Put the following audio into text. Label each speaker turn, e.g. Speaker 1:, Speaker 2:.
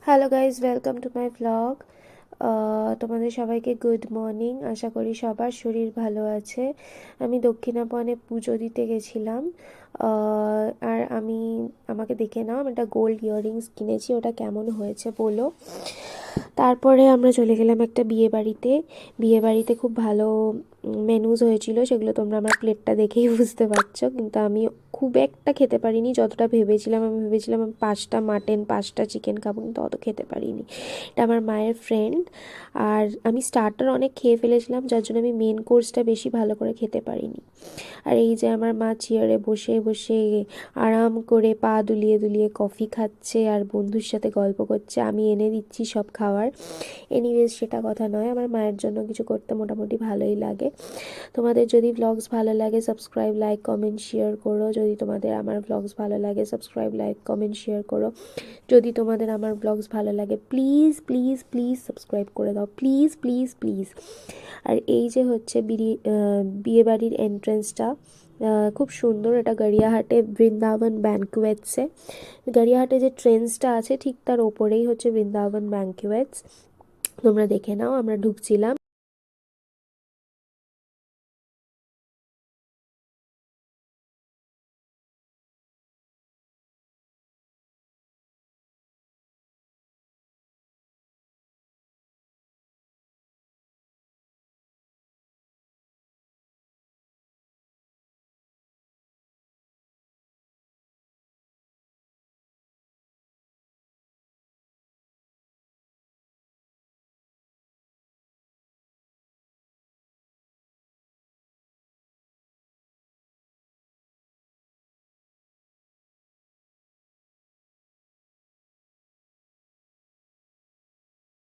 Speaker 1: Hello guys, welcome to my vlog. তোমাদের সবাইকে good morning. আশা করি সবার শরীর ভালো আছে। আমি দক্ষিণাপনে পুজো দিতে গেছিলাম। আর আমাকে দেখে নাও, আমি একটা গোল্ড ইয়াররিংস কিনেছি, ওটা কেমন হয়েছে বলো। তারপরে আমরা চলে গেলাম একটা বিয়ে বাড়িতে খুব ভালো মেনুজ হয়েছিল, সেগুলো তোমরা আমার প্লেটটা দেখেই বুঝতে পারছো। কিন্তু আমি খুব একটা খেতে পারিনি যতটা ভেবেছিলাম। আমি ভেবেছিলাম আমি 5টা মাটন 5টা চিকেন খাবো, কিন্তু অত খেতে পারিনি। এটা আমার মায়ের ফ্রেন্ড। আর আমি স্টার্টার অনেক খেয়ে ফেলেছিলাম, যার জন্য আমি মেন কোর্সটা বেশি ভালো করে খেতে পারিনি। আর এই যে আমার মা চেয়ারে বসে বসে আরাম করে পা দুলিয়ে দুলিয়ে কফি খাচ্ছে আর বন্ধুর সাথে গল্প করছে, আমি এনে দিচ্ছি সব খাবার। এনিওয়েজ, সেটা কথা নয়, আমার মায়ের জন্য কিছু করতে মোটামুটি ভালোই লাগে। তোমাদের যদি ব্লগস ভালো লাগে, সাবস্ক্রাইব, লাইক, কমেন্ট, শেয়ার করো। যদি তোমাদের আমার ব্লগস ভালো লাগে, সাবস্ক্রাইব, লাইক, কমেন্ট, শেয়ার করো। যদি তোমাদের আমার ব্লগস ভালো লাগে, প্লিজ প্লিজ প্লিজ সাবস্ক্রাইব করে দাও, প্লিজ প্লিজ প্লিজ। আর এই যে হচ্ছে বিয়েবাড়ির এন্ট্রেন্সটা, খুব সুন্দর। এটা গড়িয়াহাটে বৃন্দাবন ব্যাঙ্কুয়েটসে। গড়িয়াহাটে যে ট্রেন্সটা আছে ঠিক তার ওপরেই হচ্ছে বৃন্দাবন ব্যাঙ্কুয়েটস। তোমরা দেখে নাও। আমরা ঢুকছিলাম,